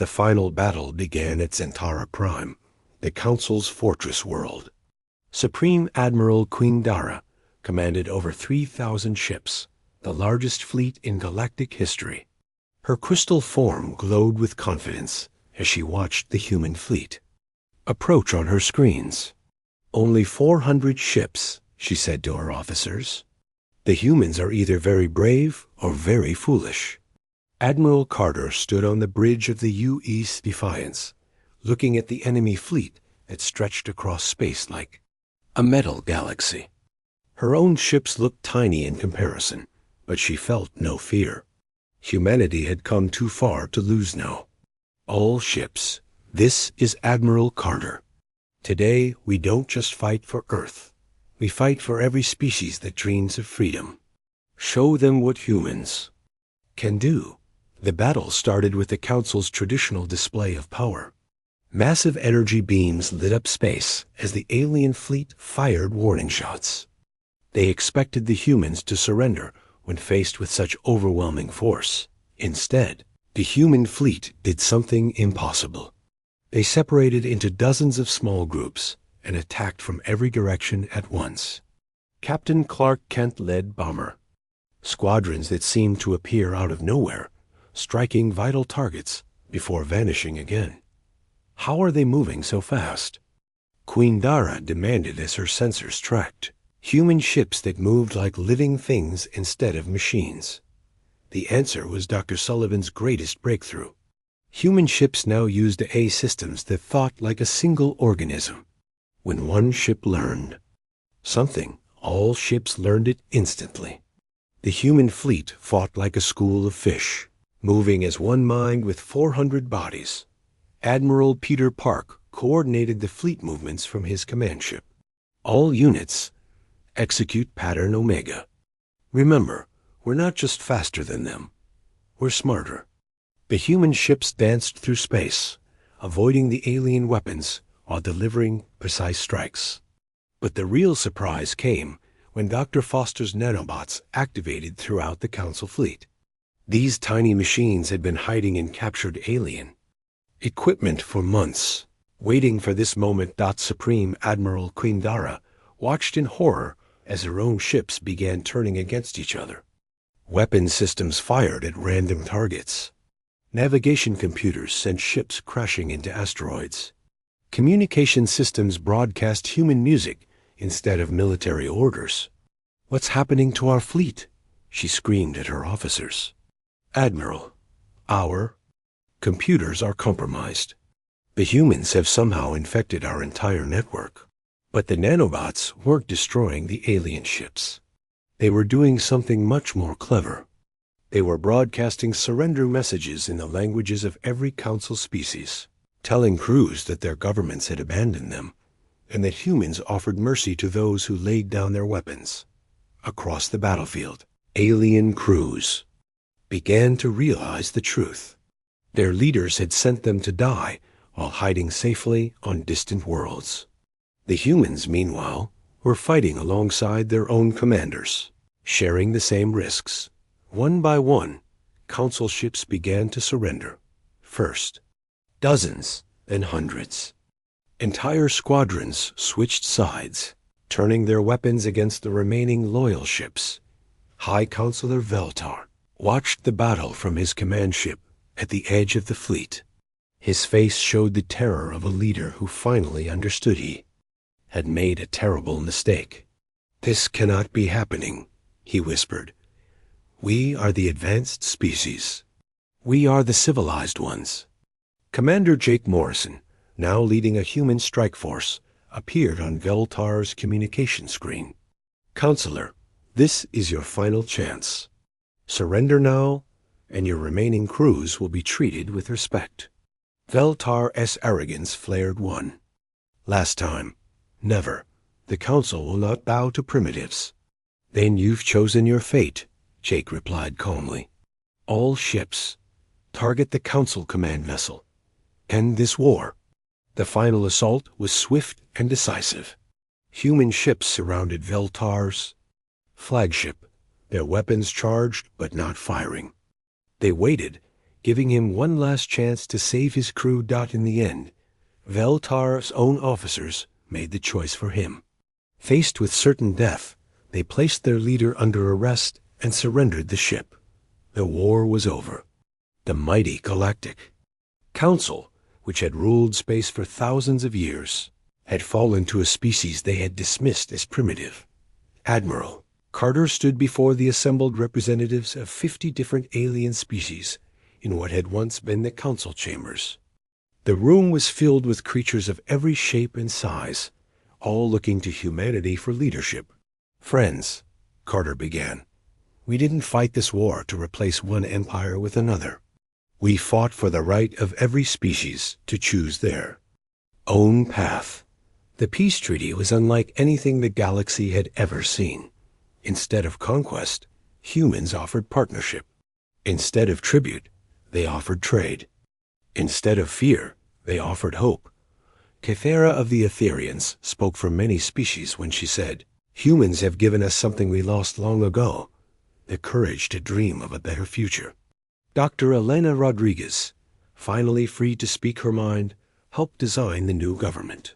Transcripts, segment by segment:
The final battle began at Zentara Prime, the Council's fortress world. Supreme Admiral Queen Dara commanded over 3,000 ships, the largest fleet in galactic history. Her crystal form glowed with confidence as she watched the human fleet approach on her screens. "Only 400 ships," she said to her officers. "The humans are either very brave or very foolish." Admiral Carter stood on the bridge of the U.E.'s Defiance, looking at the enemy fleet that stretched across space like a metal galaxy. Her own ships looked tiny in comparison, but she felt no fear. Humanity had come too far to lose now. "All ships, this is Admiral Carter. Today we don't just fight for Earth. We fight for every species that dreams of freedom. Show them what humans can do." The battle started with the Council's traditional display of power. Massive energy beams lit up space as the alien fleet fired warning shots. They expected the humans to surrender when faced with such overwhelming force. Instead, the human fleet did something impossible. They separated into dozens of small groups and attacked from every direction at once. Captain Clark Kent led bomber squadrons that seemed to appear out of nowhere, striking vital targets before vanishing again. "How are they moving so fast?" Queen Dara demanded as her sensors tracked human ships that moved like living things instead of machines. The answer was Dr. Sullivan's greatest breakthrough. Human ships now used AI systems that thought like a single organism. When one ship learned something, all ships learned it instantly. The human fleet fought like a school of fish, moving as one mind with 400 bodies. Admiral Peter Park coordinated the fleet movements from his command ship. "All units, execute pattern Omega. Remember, we're not just faster than them, we're smarter." The human ships danced through space, avoiding the alien weapons while delivering precise strikes. But the real surprise came when Dr. Foster's nanobots activated throughout the Council fleet. These tiny machines had been hiding in captured alien equipment for months, waiting for this moment. Supreme Admiral Queen Dara watched in horror as her own ships began turning against each other. Weapon systems fired at random targets. Navigation computers sent ships crashing into asteroids. Communication systems broadcast human music instead of military orders. "What's happening to our fleet?" she screamed at her officers. "Admiral, our computers are compromised. The humans have somehow infected our entire network." But the nanobots weren't destroying the alien ships. They were doing something much more clever. They were broadcasting surrender messages in the languages of every Council species, telling crews that their governments had abandoned them, and that humans offered mercy to those who laid down their weapons. Across the battlefield, alien crews began to realize the truth. Their leaders had sent them to die while hiding safely on distant worlds. The humans, meanwhile, were fighting alongside their own commanders, sharing the same risks. One by one, Council ships began to surrender. First, dozens, then hundreds. Entire squadrons switched sides, turning their weapons against the remaining loyal ships. High Counselor Veltar watched the battle from his command ship at the edge of the fleet. His face showed the terror of a leader who finally understood he had made a terrible mistake. "This cannot be happening," he whispered. "We are the advanced species. We are the civilized ones." Commander Jake Morrison, now leading a human strike force, appeared on Veltar's communication screen. "Counselor, this is your final chance. Surrender now, and your remaining crews will be treated with respect." Veltar's arrogance flared one. "Last time, never. The Council will not bow to primitives." "Then you've chosen your fate," Jake replied calmly. "All ships, target the Council command vessel. End this war." The final assault was swift and decisive. Human ships surrounded Veltar's flagship, their weapons charged but not firing. They waited, giving him one last chance to save his crew. In the end, Veltar's own officers made the choice for him. Faced with certain death, they placed their leader under arrest and surrendered the ship. The war was over. The mighty Galactic Council, which had ruled space for thousands of years, had fallen to a species they had dismissed as primitive. Admiral Carter stood before the assembled representatives of 50 different alien species in what had once been the council chambers. The room was filled with creatures of every shape and size, all looking to humanity for leadership. "Friends," Carter began, "we didn't fight this war to replace one empire with another. We fought for the right of every species to choose their own path." The peace treaty was unlike anything the galaxy had ever seen. Instead of conquest, humans offered partnership. Instead of tribute, they offered trade. Instead of fear, they offered hope. Kefera of the Etherians spoke for many species when she said, "Humans have given us something we lost long ago, the courage to dream of a better future." Dr. Elena Rodriguez, finally free to speak her mind, helped design the new government.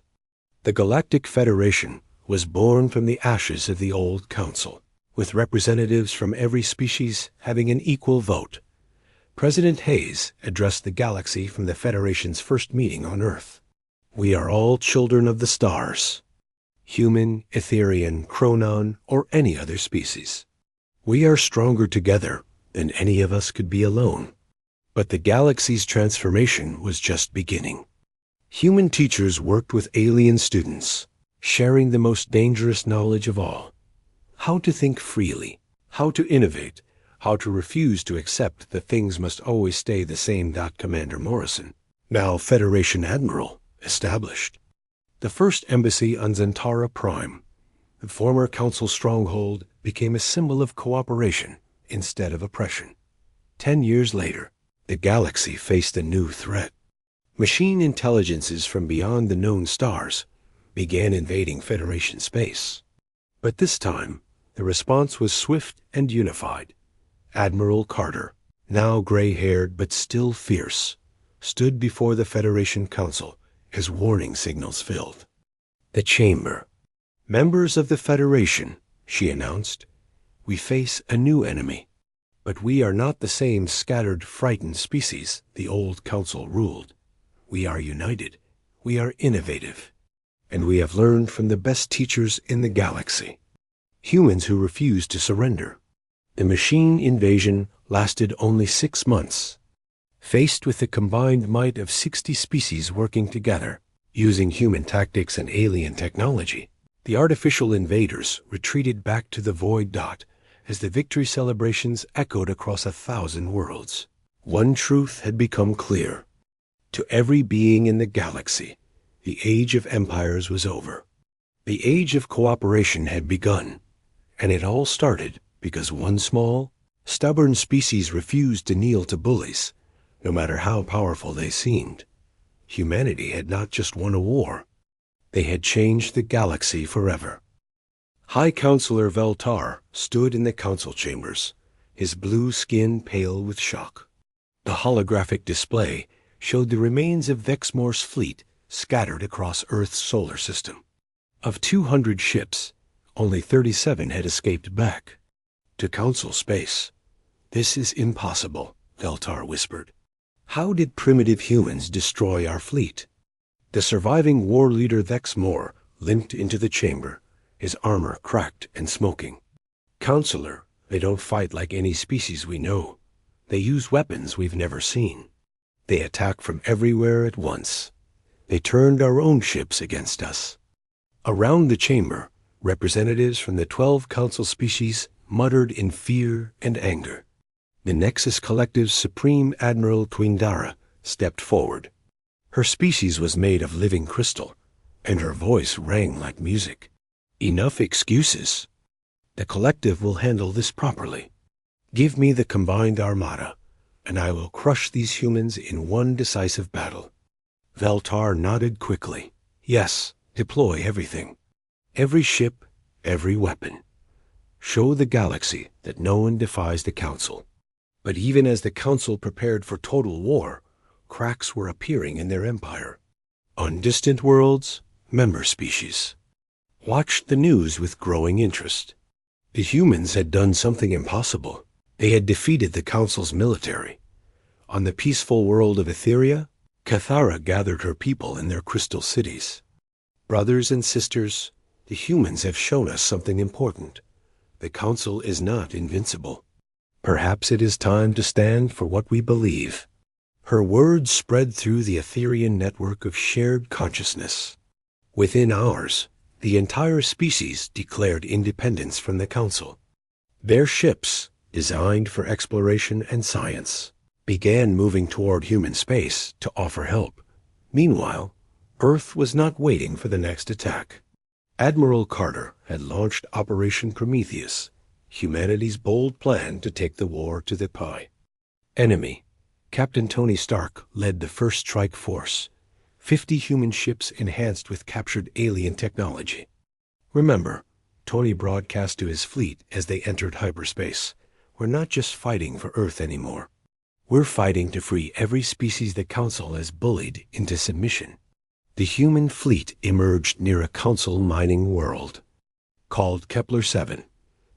The Galactic Federation was born from the ashes of the old council, with representatives from every species having an equal vote. President Hayes addressed the galaxy from the Federation's first meeting on Earth. "We are all children of the stars, human, Etherian, Chronon, or any other species. We are stronger together than any of us could be alone." But the galaxy's transformation was just beginning. Human teachers worked with alien students, sharing the most dangerous knowledge of all: how to think freely, how to innovate, how to refuse to accept that things must always stay the same. Commander Morrison, now Federation Admiral, established the first embassy on Zentara Prime. The former council stronghold became a symbol of cooperation instead of oppression. 10 years later, the galaxy faced a new threat. Machine intelligences from beyond the known stars began invading Federation space. But this time, the response was swift and unified. Admiral Carter, now gray-haired but still fierce, stood before the Federation Council as warning signals filled the chamber. "Members of the Federation," she announced, "we face a new enemy. But we are not the same scattered, frightened species the old council ruled. We are united, we are innovative, and we have learned from the best teachers in the galaxy, humans who refuse to surrender." The machine invasion lasted only 6 months. Faced with the combined might of 60 species working together, using human tactics and alien technology, the artificial invaders retreated back to the void. As the victory celebrations echoed across 1,000 worlds, one truth had become clear. To every being in the galaxy, the age of empires was over. The age of cooperation had begun, and it all started because one small, stubborn species refused to kneel to bullies, no matter how powerful they seemed. Humanity had not just won a war, they had changed the galaxy forever. High Counselor Veltar stood in the council chambers, his blue skin pale with shock. The holographic display showed the remains of Vexmore's fleet scattered across Earth's solar system. Of 200 ships, only 37 had escaped back to council space. "This is impossible," Veltar whispered. "How did primitive humans destroy our fleet?" The surviving war leader Vexmore limped into the chamber, his armor cracked and smoking. "Counselor, they don't fight like any species we know. They use weapons we've never seen. They attack from everywhere at once. They turned our own ships against us." Around the chamber, representatives from the 12 council species muttered in fear and anger. The Nexus Collective's Supreme Admiral Twindara stepped forward. Her species was made of living crystal, and her voice rang like music. "Enough excuses. The Collective will handle this properly. Give me the combined armada, and I will crush these humans in one decisive battle." Veltar nodded quickly. "Yes, deploy everything. Every ship, every weapon. Show the galaxy that no one defies the Council." But even as the Council prepared for total war, cracks were appearing in their empire. On distant worlds, member species watched the news with growing interest. The humans had done something impossible. They had defeated the Council's military. On the peaceful world of Etheria, Cathara gathered her people in their crystal cities. Brothers and sisters, the humans have shown us something important. The Council is not invincible. Perhaps it is time to stand for what we believe. Her words spread through the Etherian network of shared consciousness. Within hours, the entire species declared independence from the Council. Their ships, designed for exploration and science, began moving toward human space to offer help. Meanwhile, Earth was not waiting for the next attack. Admiral Carter had launched Operation Prometheus, humanity's bold plan to take the war to the Pi. Enemy. Captain Tony Stark led the first strike force, 50 human ships enhanced with captured alien technology. Remember, Tony broadcast to his fleet as they entered hyperspace, "We're not just fighting for Earth anymore. We're fighting to free every species the Council has bullied into submission." The human fleet emerged near a Council mining world. Called Kepler-7,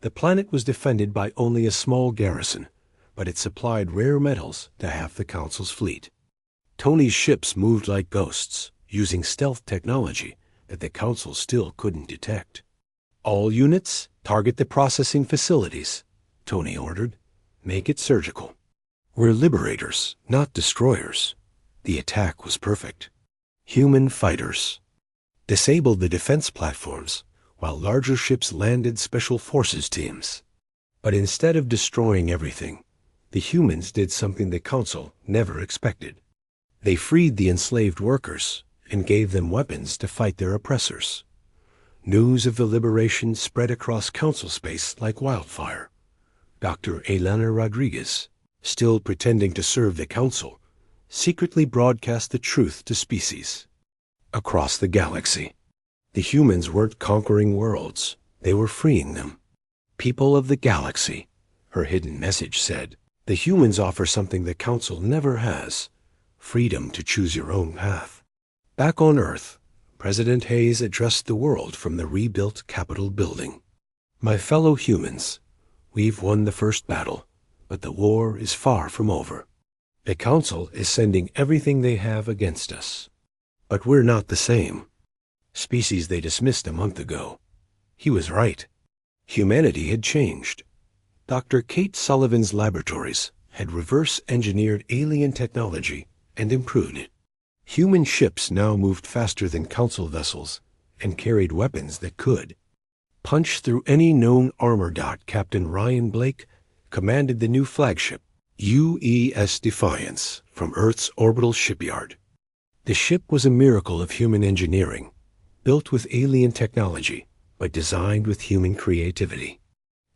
the planet was defended by only a small garrison, but it supplied rare metals to half the Council's fleet. Tony's ships moved like ghosts, using stealth technology that the Council still couldn't detect. "All units, target the processing facilities," Tony ordered. "Make it surgical. We're liberators, not destroyers." The attack was perfect. Human fighters disabled the defense platforms, while larger ships landed special forces teams. But instead of destroying everything, the humans did something the Council never expected. They freed the enslaved workers and gave them weapons to fight their oppressors. News of the liberation spread across Council space like wildfire. Dr. Elena Rodriguez, still pretending to serve the Council, secretly broadcast the truth to species. Across the galaxy, the humans weren't conquering worlds, they were freeing them. "People of the galaxy," her hidden message said, "the humans offer something the Council never has: freedom to choose your own path." Back on Earth, President Hayes addressed the world from the rebuilt Capitol building. "My fellow humans, we've won the first battle, but the war is far from over. The Council is sending everything they have against us. But we're not the same species they dismissed a month ago." He was right. Humanity had changed. Dr. Kate Sullivan's laboratories had reverse-engineered alien technology and improved it. Human ships now moved faster than Council vessels and carried weapons that could punch through any known armor. Captain Ryan Blake commanded the new flagship, UES Defiance, from Earth's orbital shipyard. The ship was a miracle of human engineering, built with alien technology, but designed with human creativity.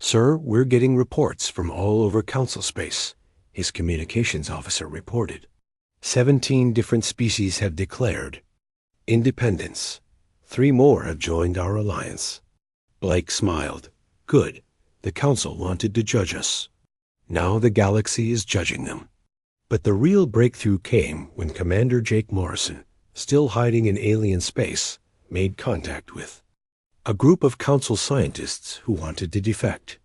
"Sir, we're getting reports from all over Council space," his communications officer reported. 17 different species have declared independence. 3 more have joined our alliance. Blake smiled. "Good. The Council wanted to judge us. Now the galaxy is judging them." But the real breakthrough came when Commander Jake Morrison, still hiding in alien space, made contact with a group of Council scientists who wanted to defect.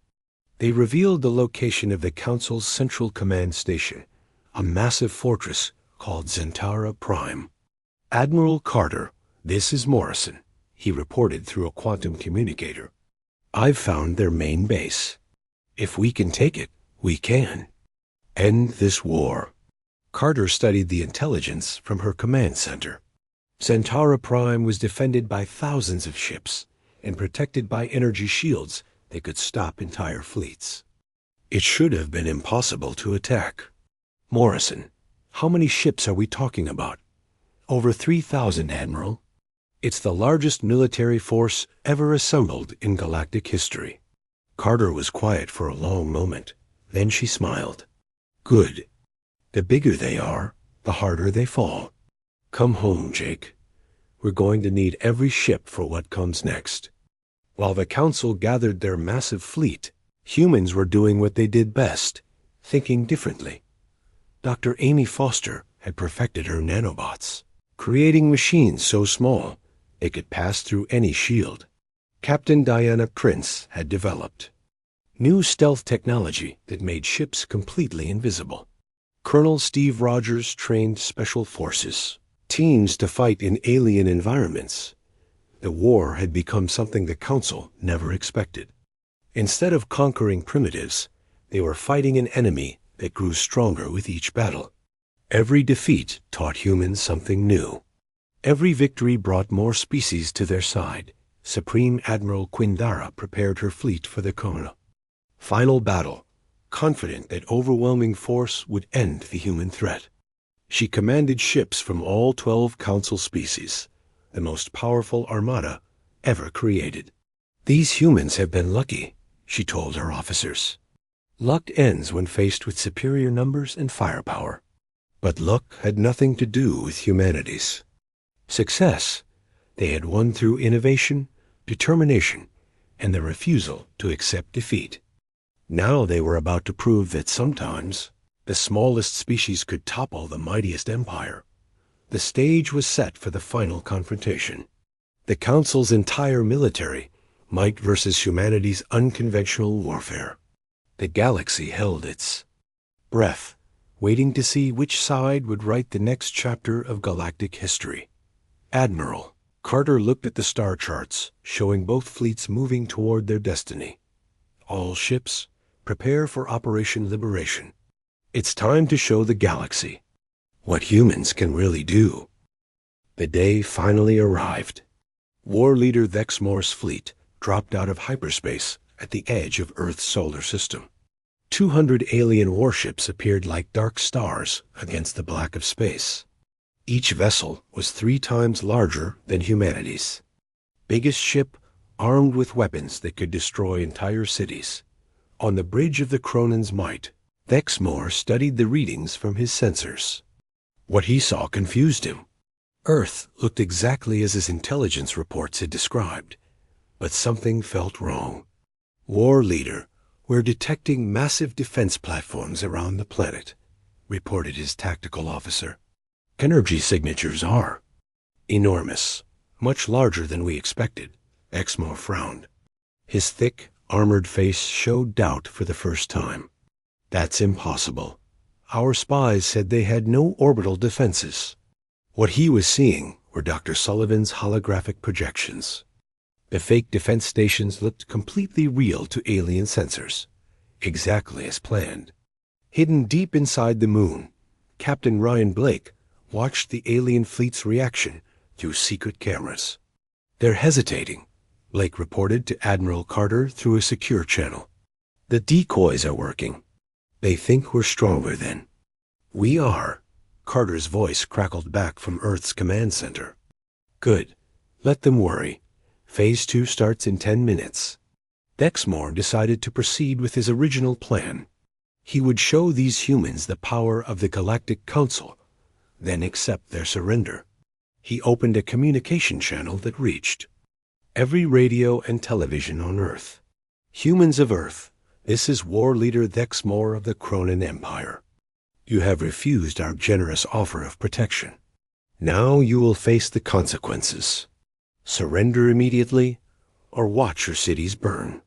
They revealed the location of the Council's Central Command Station, a massive fortress called Zentara Prime. "Admiral Carter, this is Morrison," he reported through a quantum communicator. "I've found their main base. If we can take it, we can end this war." Carter studied the intelligence from her command center. Zentara Prime was defended by thousands of ships and protected by energy shields that could stop entire fleets. It should have been impossible to attack. "Morrison, how many ships are we talking about?" "Over 3,000, Admiral. It's the largest military force ever assembled in galactic history." Carter was quiet for a long moment. Then she smiled. "Good. The bigger they are, the harder they fall. Come home, Jake. We're going to need every ship for what comes next." While the Council gathered their massive fleet, humans were doing what they did best: thinking differently. Dr. Amy Foster had perfected her nanobots, creating machines so small they could pass through any shield. Captain Diana Prince had developed new stealth technology that made ships completely invisible. Colonel Steve Rogers trained special forces, teams to fight in alien environments. The war had become something the Council never expected. Instead of conquering primitives, they were fighting an enemy that grew stronger with each battle. Every defeat taught humans something new. Every victory brought more species to their side. Supreme Admiral Quindara prepared her fleet for the Kona. Final battle, confident that overwhelming force would end the human threat. She commanded ships from all 12 Council species, the most powerful armada ever created. These humans have been lucky, she told her officers. Luck ends when faced with superior numbers and firepower. But luck had nothing to do with humanity's success. They had won through innovation, determination, and the refusal to accept defeat. Now they were about to prove that sometimes the smallest species could topple the mightiest empire. The stage was set for the final confrontation. The Council's entire military, might versus humanity's unconventional warfare. The galaxy held its breath, waiting to see which side would write the next chapter of galactic history. Admiral Carter looked at the star charts, showing both fleets moving toward their destiny. All ships, prepare for Operation Liberation. It's time to show the galaxy what humans can really do. The day finally arrived. War Leader Thexmore's fleet dropped out of hyperspace at the edge of Earth's solar system. 200 alien warships appeared like dark stars against the black of space. Each vessel was 3 times larger than humanity's. Biggest ship, armed with weapons that could destroy entire cities. On the bridge of the Cronin's might, Thexmore studied the readings from his sensors. What he saw confused him. Earth looked exactly as his intelligence reports had described, but something felt wrong. War Leader, we're detecting massive defense platforms around the planet, reported his tactical officer. Energy signatures are enormous, much larger than we expected. Exmore frowned. His thick, armored face showed doubt for the first time. That's impossible. Our spies said they had no orbital defenses. What he was seeing were Dr. Sullivan's holographic projections. The fake defense stations looked completely real to alien sensors, exactly as planned. Hidden deep inside the moon, Captain Ryan Blake watched the alien fleet's reaction through secret cameras. They're hesitating, Blake reported to Admiral Carter through a secure channel. The decoys are working. They think we're stronger than we are. Carter's voice crackled back from Earth's command center. Good. Let them worry. Phase 2 starts in 10 minutes. Dexmore decided to proceed with his original plan. He would show these humans the power of the Galactic Council, then accept their surrender. He opened a communication channel that reached every radio and television on Earth. Humans of Earth, this is War Leader Thexmore of the Cronin Empire. You have refused our generous offer of protection. Now you will face the consequences. Surrender immediately, or watch your cities burn.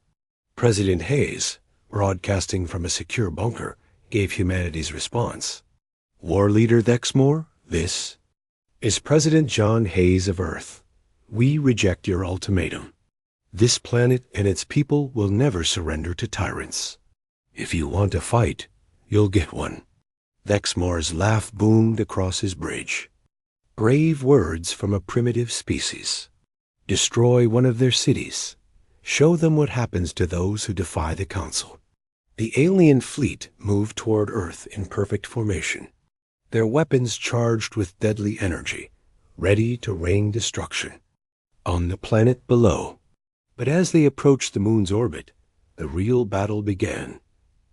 President Hayes, broadcasting from a secure bunker, gave humanity's response. War Leader Thexmore, this is President John Hayes of Earth. We reject your ultimatum. This planet and its people will never surrender to tyrants. If you want a fight, you'll get one. Thexmore's laugh boomed across his bridge. Brave words from a primitive species. Destroy one of their cities. Show them what happens to those who defy the Council. The alien fleet moved toward Earth in perfect formation, their weapons charged with deadly energy, ready to rain destruction on the planet below. But as they approached the moon's orbit, the real battle began.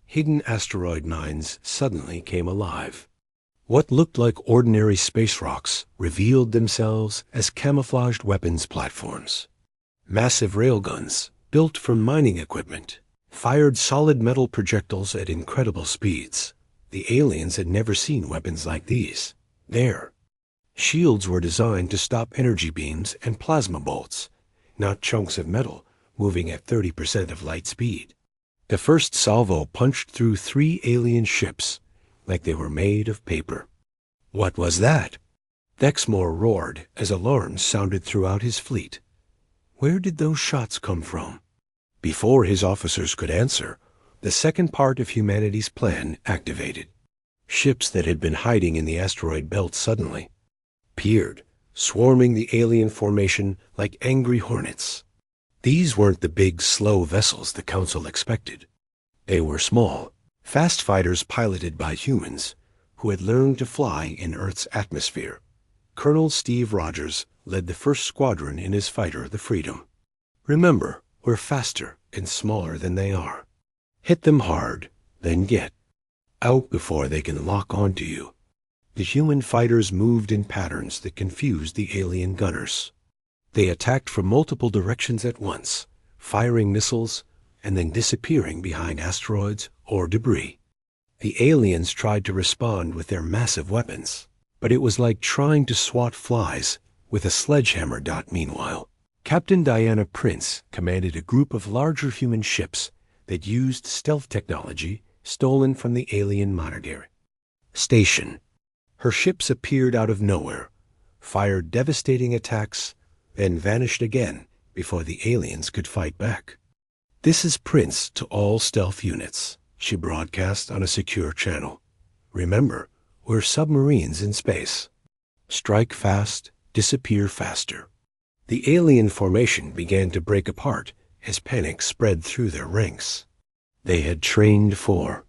Hidden asteroid mines suddenly came alive. What looked like ordinary space rocks revealed themselves as camouflaged weapons platforms. Massive railguns, built from mining equipment, fired solid metal projectiles at incredible speeds. The aliens had never seen weapons like these. Their shields were designed to stop energy beams and plasma bolts, not chunks of metal moving at 30% of light speed. The first salvo punched through 3 alien ships like they were made of paper. What was that? Dexmore roared as alarms sounded throughout his fleet. Where did those shots come from? Before his officers could answer, the second part of humanity's plan activated. Ships that had been hiding in the asteroid belt suddenly appeared, swarming the alien formation like angry hornets. These weren't the big, slow vessels the Council expected. They were small, fast fighters piloted by humans who had learned to fly in Earth's atmosphere. Colonel Steve Rogers led the first squadron in his fighter, the Freedom. Remember, we're faster and smaller than they are. Hit them hard, then get out before they can lock onto you. The human fighters moved in patterns that confused the alien gunners. They attacked from multiple directions at once, firing missiles and then disappearing behind asteroids or debris. The aliens tried to respond with their massive weapons, but it was like trying to swat flies with a sledgehammer. Meanwhile, Captain Diana Prince commanded a group of larger human ships that used stealth technology stolen from the alien Monagary station. Her ships appeared out of nowhere, fired devastating attacks, then vanished again before the aliens could fight back. "This is Prince to all stealth units," she broadcast on a secure channel. "Remember, we're submarines in space. Strike fast, disappear faster." The alien formation began to break apart as panic spread through their ranks. They had trained for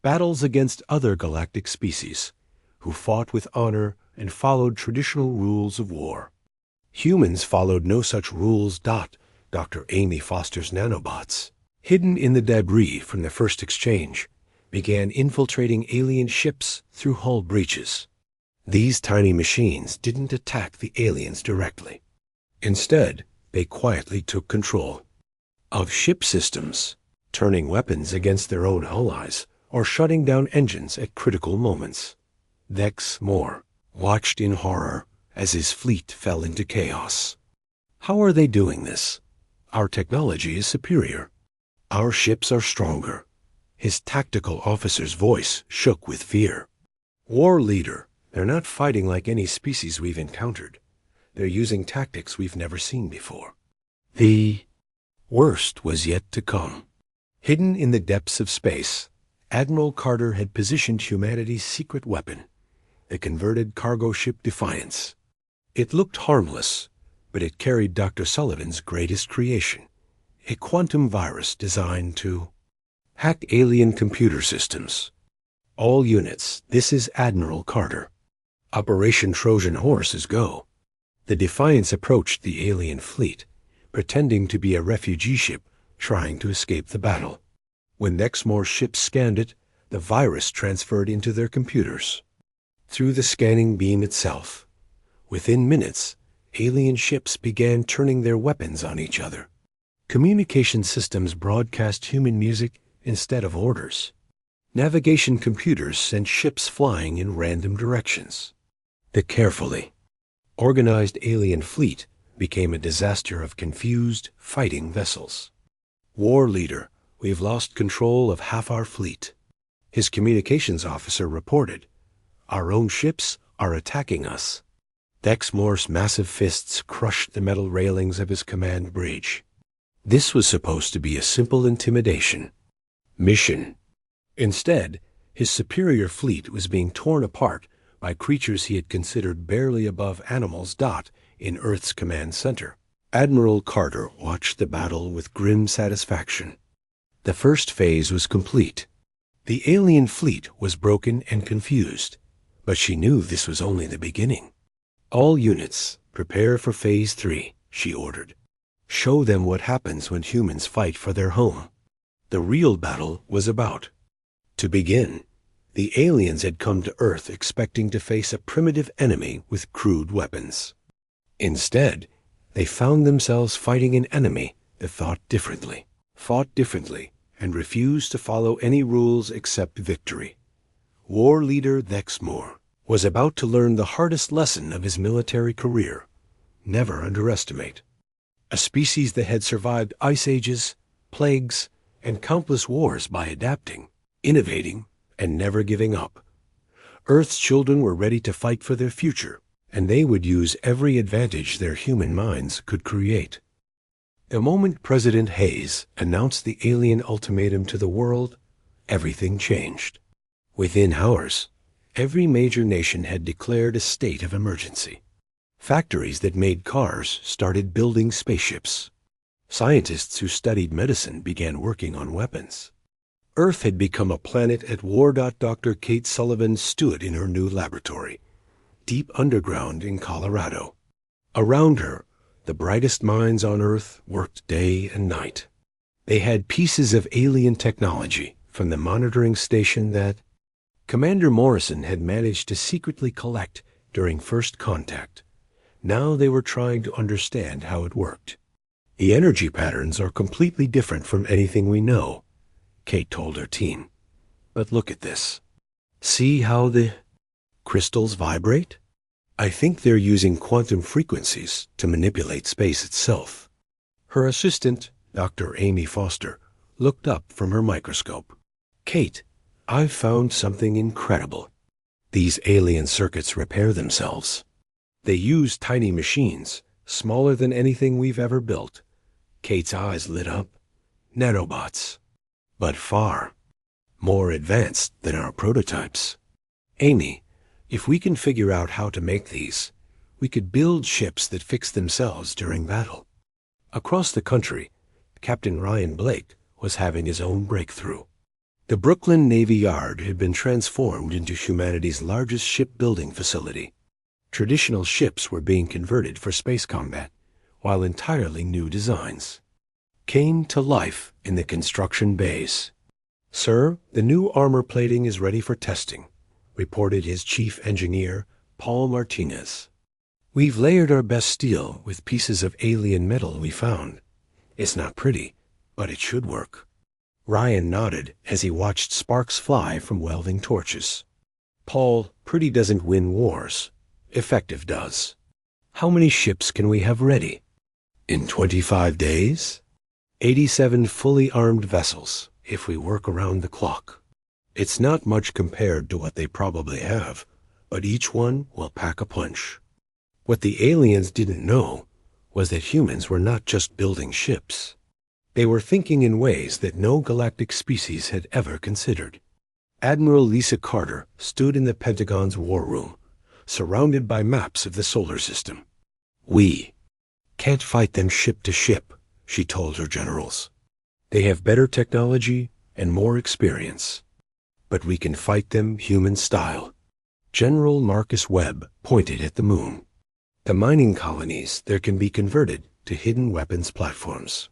battles against other galactic species, who fought with honor and followed traditional rules of war. Humans followed no such rules. Dr. Amy Foster's nanobots, hidden in the debris from the first exchange, began infiltrating alien ships through hull breaches. These tiny machines didn't attack the aliens directly. Instead, they quietly took control of ship systems, turning weapons against their own allies or shutting down engines at critical moments. Dexmore watched in horror as his fleet fell into chaos. How are they doing this? Our technology is superior. Our ships are stronger. His tactical officer's voice shook with fear. War leader, they're not fighting like any species we've encountered. They're using tactics we've never seen before. The worst was yet to come. Hidden in the depths of space, Admiral Carter had positioned humanity's secret weapon, the converted cargo ship Defiance. It looked harmless, but it carried Dr. Sullivan's greatest creation, a quantum virus designed to hack alien computer systems. All units, this is Admiral Carter. Operation Trojan Horse is go. The Defiance approached the alien fleet, pretending to be a refugee ship trying to escape the battle. When Dexmore's ships scanned it, the virus transferred into their computers. Through the scanning beam itself, within minutes, alien ships began turning their weapons on each other. Communication systems broadcast human music instead of orders. Navigation computers sent ships flying in random directions. The carefully organized alien fleet became a disaster of confused, fighting vessels. War leader, we've lost control of half our fleet. His communications officer reported, our own ships are attacking us. Dexmore's massive fists crushed the metal railings of his command bridge. This was supposed to be a simple intimidation mission. Instead, his superior fleet was being torn apart by creatures he had considered barely above animals. In Earth's command center, Admiral Carter watched the battle with grim satisfaction. The first phase was complete. The alien fleet was broken and confused, but she knew this was only the beginning. All units, prepare for Phase 3, she ordered. Show them what happens when humans fight for their home. The real battle was about to begin. The aliens had come to Earth expecting to face a primitive enemy with crude weapons. Instead, they found themselves fighting an enemy that fought differently, and refused to follow any rules except victory. War leader Thexmore was about to learn the hardest lesson of his military career. Never underestimate. A species that had survived ice ages, plagues, and countless wars by adapting, innovating, and never giving up. Earth's children were ready to fight for their future, and they would use every advantage their human minds could create. The moment President Hayes announced the alien ultimatum to the world, everything changed. Within hours, every major nation had declared a state of emergency. Factories that made cars started building spaceships. Scientists who studied medicine began working on weapons. Earth had become a planet at war. Dr. Kate Sullivan stood in her new laboratory, deep underground in Colorado. Around her, the brightest minds on Earth worked day and night. They had pieces of alien technology from the monitoring station that Commander Morrison had managed to secretly collect during first contact. Now they were trying to understand how it worked. The energy patterns are completely different from anything we know, Kate told her team. But look at this. See how the crystals vibrate? I think they're using quantum frequencies to manipulate space itself. Her assistant, Dr. Amy Foster, looked up from her microscope. Kate, I've found something incredible. These alien circuits repair themselves. They use tiny machines, smaller than anything we've ever built. Kate's eyes lit up. Nanobots. But far more advanced than our prototypes. Amy, if we can figure out how to make these, we could build ships that fix themselves during battle. Across the country, Captain Ryan Blake was having his own breakthrough. The Brooklyn Navy Yard had been transformed into humanity's largest shipbuilding facility. Traditional ships were being converted for space combat, while entirely new designs came to life in the construction bays. Sir, the new armor plating is ready for testing, reported his chief engineer, Paul Martinez. We've layered our best steel with pieces of alien metal we found. It's not pretty, but it should work. Ryan nodded as he watched sparks fly from welding torches. Paul, pretty doesn't win wars. Effective does. How many ships can we have ready? In 25 days? 87 fully armed vessels, if we work around the clock. It's not much compared to what they probably have, but each one will pack a punch. What the aliens didn't know was that humans were not just building ships. They were thinking in ways that no galactic species had ever considered. Admiral Lisa Carter stood in the Pentagon's war room, surrounded by maps of the solar system. We can't fight them ship to ship, she told her generals. They have better technology and more experience. But we can fight them human style. General Marcus Webb pointed at the moon. The mining colonies there can be converted to hidden weapons platforms.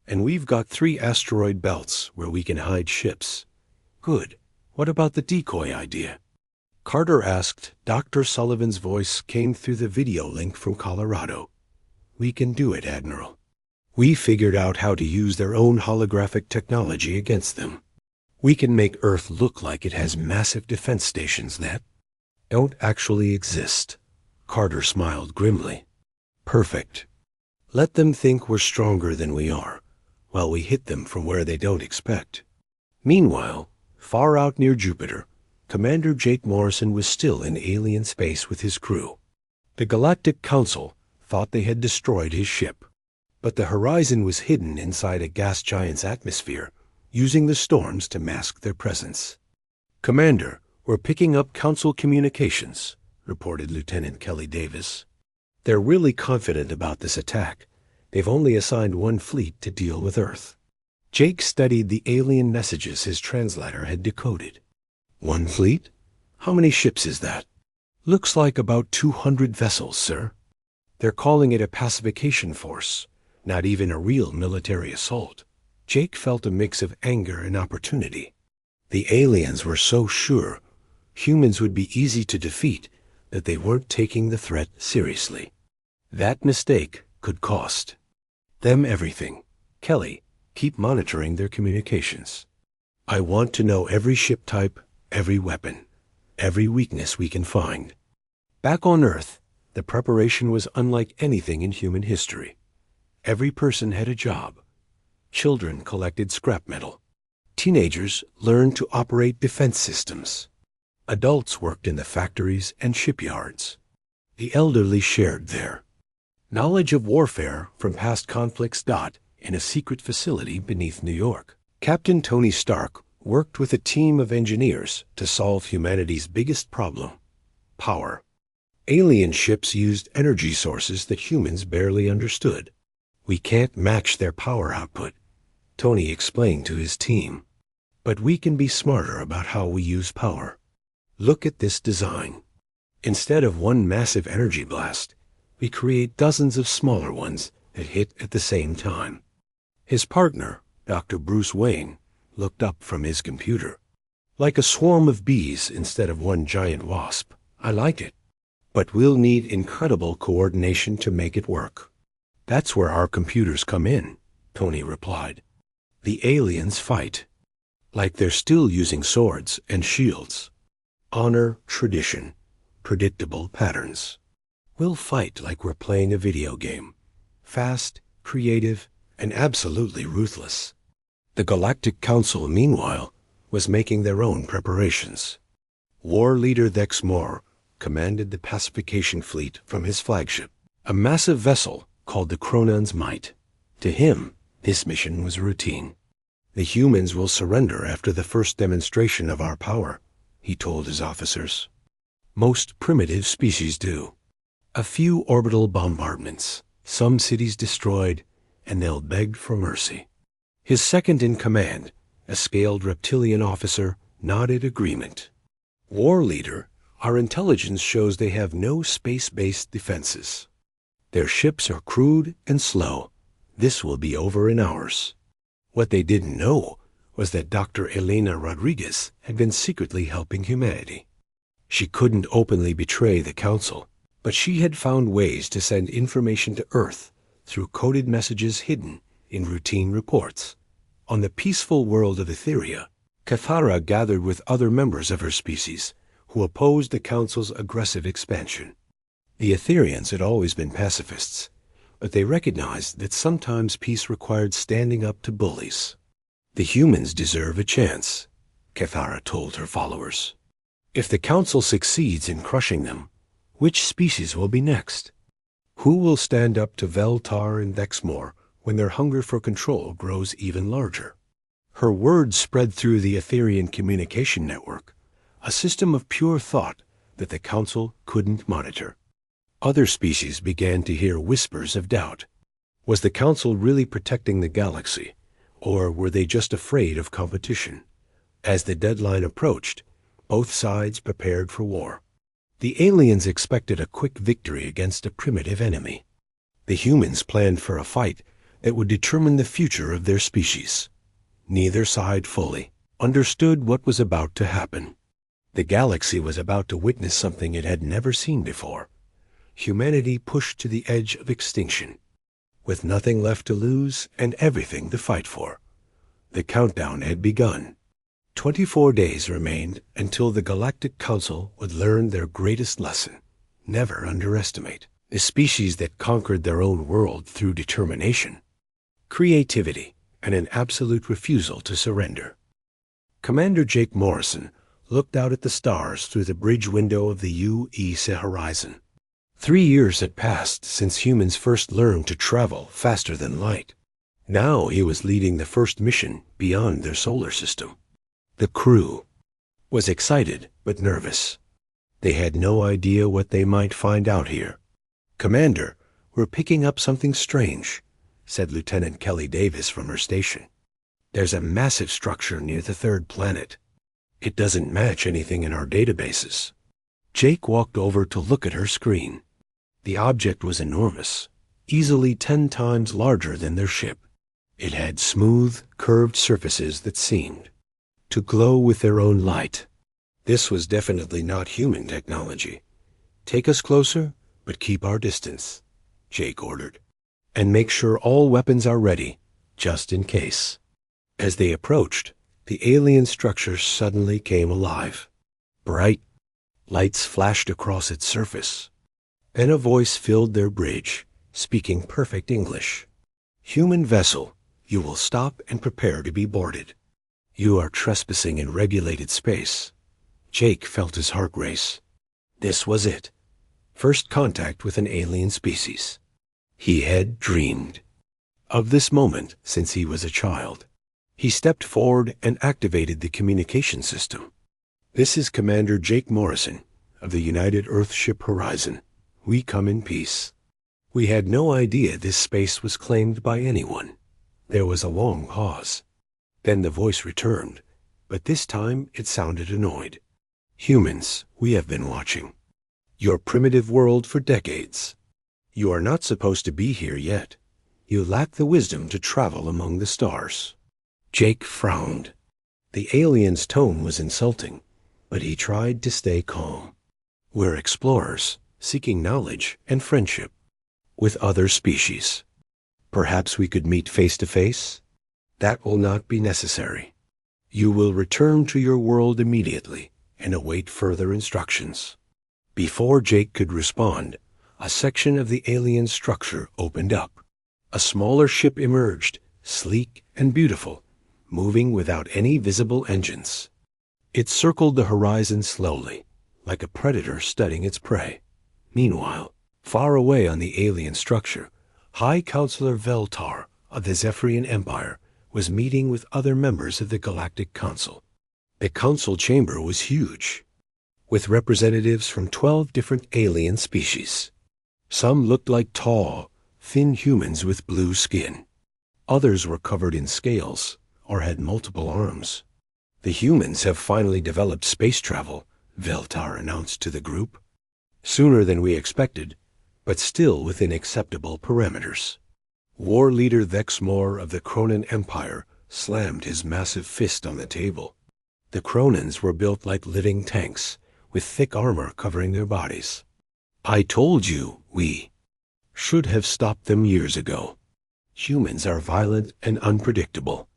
And we've got 3 asteroid belts where we can hide ships. Good. What about the decoy idea? Carter asked. Dr. Sullivan's voice came through the video link from Colorado. We can do it, Admiral. We figured out how to use their own holographic technology against them. We can make Earth look like it has massive defense stations that don't actually exist. Carter smiled grimly. Perfect. Let them think we're stronger than we are, while we hit them from where they don't expect. Meanwhile, far out near Jupiter, Commander Jake Morrison was still in alien space with his crew. The Galactic Council thought they had destroyed his ship, but the horizon was hidden inside a gas giant's atmosphere, using the storms to mask their presence. Commander, we're picking up Council communications, reported Lieutenant Kelly Davis. They're really confident about this attack. They've only assigned 1 fleet to deal with Earth. Jake studied the alien messages his translator had decoded. 1 fleet? How many ships is that? Looks like about 200 vessels, sir. They're calling it a pacification force, not even a real military assault. Jake felt a mix of anger and opportunity. The aliens were so sure humans would be easy to defeat that they weren't taking the threat seriously. That mistake could cost them everything. Kelly, Keep monitoring their communications. I want to know every ship type, every weapon, every weakness we can find. Back on Earth, the preparation was unlike anything in human history. Every person had a job. Children collected scrap metal. Teenagers learned to operate defense systems. Adults worked in the factories and shipyards. The elderly shared their knowledge of warfare from past conflicts. In a secret facility beneath New York, Captain Tony Stark worked with a team of engineers to solve humanity's biggest problem: power. Alien ships used energy sources that humans barely understood. We can't match their power output, Tony explained to his team. But we can be smarter about how we use power. Look at this design. Instead of one massive energy blast, we create dozens of smaller ones that hit at the same time. His partner, Dr. Bruce Wayne, looked up from his computer. Like a swarm of bees instead of one giant wasp. I like it. But we'll need incredible coordination to make it work. That's where our computers come in, Tony replied. The aliens fight. Like they're still using swords and shields. Honor, tradition, predictable patterns. We'll fight like we're playing a video game. Fast, creative, and absolutely ruthless. The Galactic Council, meanwhile, was making their own preparations. War leader Thex Moore commanded the pacification fleet from his flagship, a massive vessel called the Cronon's Might. To him, this mission was routine. The humans will surrender after the first demonstration of our power, he told his officers. Most primitive species do. A few orbital bombardments, some cities destroyed, and they'll beg for mercy. His second-in-command, a scaled reptilian officer, nodded agreement. War leader, our intelligence shows they have no space-based defenses. Their ships are crude and slow. This will be over in hours. What they didn't know was that Dr. Elena Rodriguez had been secretly helping humanity. She couldn't openly betray the Council, but she had found ways to send information to Earth through coded messages hidden in routine reports. On the peaceful world of Etheria, Cathara gathered with other members of her species who opposed the Council's aggressive expansion. The Etherians had always been pacifists, but they recognized that sometimes peace required standing up to bullies. The humans deserve a chance, Cathara told her followers. If the Council succeeds in crushing them, which species will be next? Who will stand up to Veltar and Dexmore when their hunger for control grows even larger? Her words spread through the Etherian communication network, a system of pure thought that the Council couldn't monitor. Other species began to hear whispers of doubt. Was the Council really protecting the galaxy, or were they just afraid of competition? As the deadline approached, both sides prepared for war. The aliens expected a quick victory against a primitive enemy. The humans planned for a fight that would determine the future of their species. Neither side fully understood what was about to happen. The galaxy was about to witness something it had never seen before. Humanity pushed to the edge of extinction, with nothing left to lose and everything to fight for. The countdown had begun. 24 days remained until the Galactic Council would learn their greatest lesson. Never underestimate the species that conquered their own world through determination, creativity, and an absolute refusal to surrender. Commander Jake Morrison looked out at the stars through the bridge window of the UESA horizon. 3 years had passed since humans first learned to travel faster than light. Now he was leading the first mission beyond their solar system. The crew was excited but nervous. They had no idea what they might find out here. "Commander, we're picking up something strange," said Lieutenant Kelly Davis from her station. "There's a massive structure near the third planet. It doesn't match anything in our databases." Jake walked over to look at her screen. The object was enormous, easily 10 times larger than their ship. It had smooth, curved surfaces that seemed to glow with their own light. This was definitely not human technology. "Take us closer, but keep our distance," Jake ordered. "And make sure all weapons are ready. just in case. As they approached, the alien structure suddenly came alive. Bright lights flashed across its surface, and a voice filled their bridge, speaking perfect English. "Human vessel, you will stop and prepare to be boarded. You are trespassing in regulated space." Jake felt his heart race. This was it. First contact with an alien species. He had dreamed of this moment since he was a child. He stepped forward and activated the communication system. "This is Commander Jake Morrison of the United Earthship Horizon. We come in peace." We had no idea this space was claimed by anyone. There was a long pause. Then the voice returned, but this time it sounded annoyed. "Humans, we have been watching your primitive world for decades. You are not supposed to be here yet. You lack the wisdom to travel among the stars." Jake frowned. The alien's tone was insulting, but he tried to stay calm. "We're explorers, seeking knowledge and friendship with other species. Perhaps we could meet face to face?" "That will not be necessary. You will return to your world immediately and await further instructions." Before Jake could respond, a section of the alien structure opened up. A smaller ship emerged, sleek and beautiful, moving without any visible engines. It circled the horizon slowly, like a predator studying its prey. Meanwhile, far away on the alien structure, High Counselor Veltar of the Zephyrian Empire was meeting with other members of the Galactic Council. The council chamber was huge, with representatives from 12 different alien species. Some looked like tall, thin humans with blue skin. Others were covered in scales or had multiple arms. "The humans have finally developed space travel," Veltar announced to the group. "Sooner than we expected, but still within acceptable parameters." War leader Vexmore of the Cronan Empire slammed his massive fist on the table. The Cronans were built like living tanks, with thick armor covering their bodies. "I told you we should have stopped them years ago. Humans are violent and unpredictable.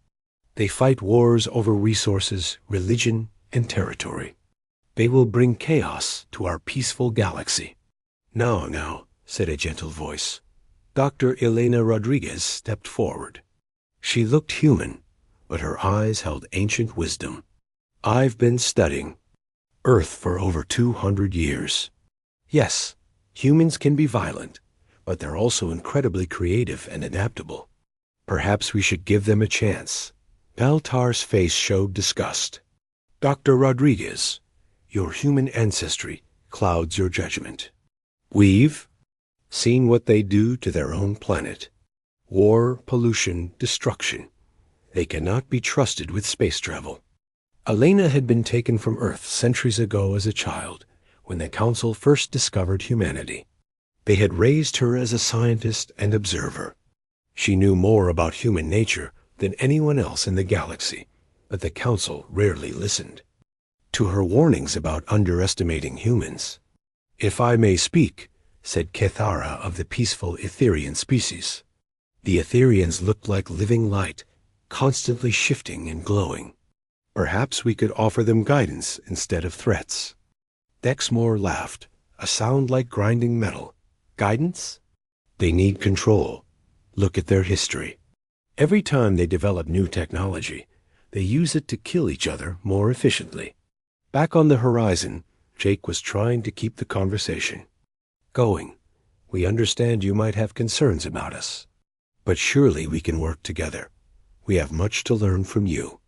They fight wars over resources, religion, and territory. They will bring chaos to our peaceful galaxy." Now, said a gentle voice. Dr. Elena Rodriguez stepped forward. She looked human, but her eyes held ancient wisdom. "I've been studying Earth for over 200 years. Yes, humans can be violent, but they're also incredibly creative and adaptable. Perhaps we should give them a chance." Baltar's face showed disgust. "Dr. Rodriguez, your human ancestry clouds your judgment. We've seen what they do to their own planet. War, pollution, destruction. They cannot be trusted with space travel." Elena had been taken from Earth centuries ago as a child, when the Council first discovered humanity. They had raised her as a scientist and observer. She knew more about human nature than anyone else in the galaxy, but the Council rarely listened to her warnings about underestimating humans. "If I may speak," said Kethara of the peaceful Etherian species. The Etherians looked like living light, constantly shifting and glowing. "Perhaps we could offer them guidance instead of threats." Dexmore laughed, a sound like grinding metal. "Guidance? They need control. Look at their history. Every time they develop new technology, they use it to kill each other more efficiently." Back on the horizon, Jake was trying to keep the conversation going. "We understand you might have concerns about us, but surely we can work together. We have much to learn from you."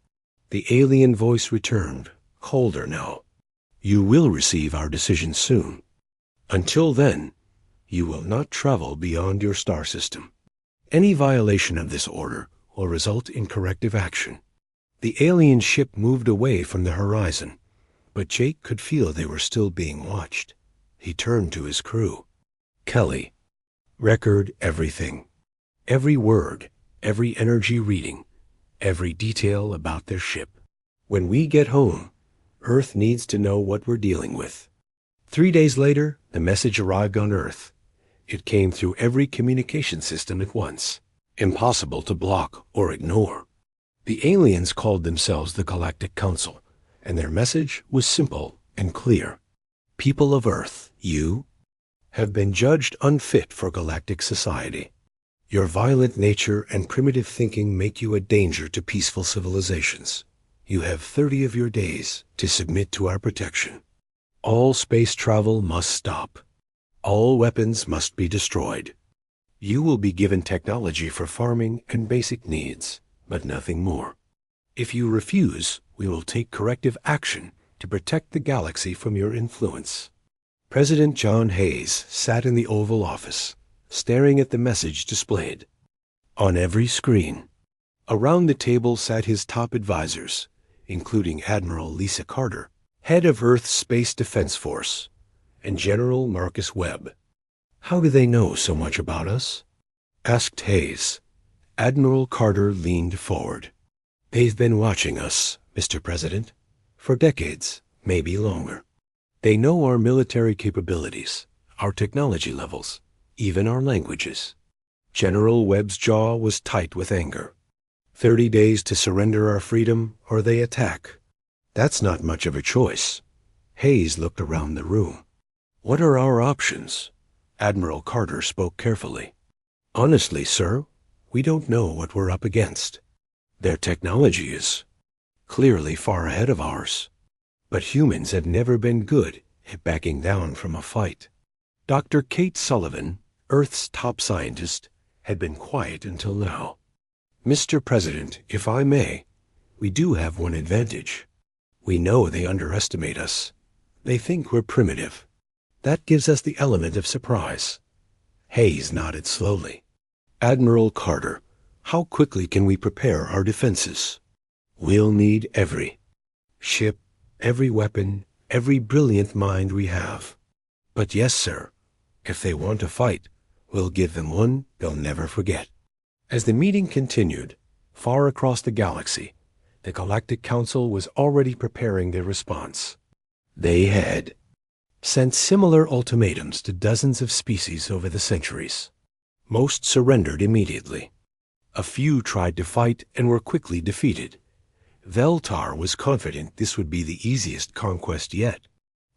The alien voice returned, colder now. "You will receive our decision soon. Until then, you will not travel beyond your star system. Any violation of this order will result in corrective action." The alien ship moved away from the horizon, but Jake could feel they were still being watched. He turned to his crew. "Kelly, record everything. Every word, every energy reading, every detail about their ship. When we get home, Earth needs to know what we're dealing with." 3 days later, the message arrived on Earth. It came through every communication system at once. impossible to block or ignore. The aliens called themselves the Galactic Council, and their message was simple and clear. People of Earth, you have been judged unfit for galactic society. Your violent nature and primitive thinking make you a danger to peaceful civilizations. You have 30 of your days to submit to our protection. All space travel must stop. All weapons must be destroyed. You will be given technology for farming and basic needs, but nothing more. If you refuse, we will take corrective action to protect the galaxy from your influence. President John Hayes sat in the Oval Office, staring at the message displayed on every screen. Around the table sat his top advisors, including Admiral Lisa Carter, head of Earth's Space Defense Force, and General Marcus Webb. "How do they know so much about us?" asked Hayes. Admiral Carter leaned forward. "They've been watching us, Mr. President, for decades, maybe longer. They know our military capabilities, our technology levels, even our languages." General Webb's jaw was tight with anger. 30 days to surrender our freedom, or they attack. That's not much of a choice. Hayes looked around the room. "What are our options?" Admiral Carter spoke carefully. "Honestly, sir, we don't know what we're up against. Their technology is clearly far ahead of ours. But humans have never been good at backing down from a fight." Dr. Kate Sullivan, Earth's top scientist, had been quiet until now. "Mr. President, if I may, we do have one advantage. We know they underestimate us. They think we're primitive. That gives us the element of surprise." Hayes nodded slowly. "Admiral Carter, how quickly can we prepare our defenses?" "We'll need every ship, every weapon, every brilliant mind we have. But yes, sir, if they want to fight, we'll give them one they'll never forget." As the meeting continued, far across the galaxy, the Galactic Council was already preparing their response. They had sent similar ultimatums to dozens of species over the centuries. Most surrendered immediately. A few tried to fight and were quickly defeated. Veltar was confident this would be the easiest conquest yet.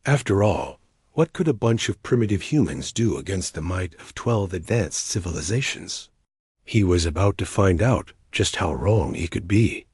After all, what could a bunch of primitive humans do against the might of 12 advanced civilizations? He was about to find out just how wrong he could be.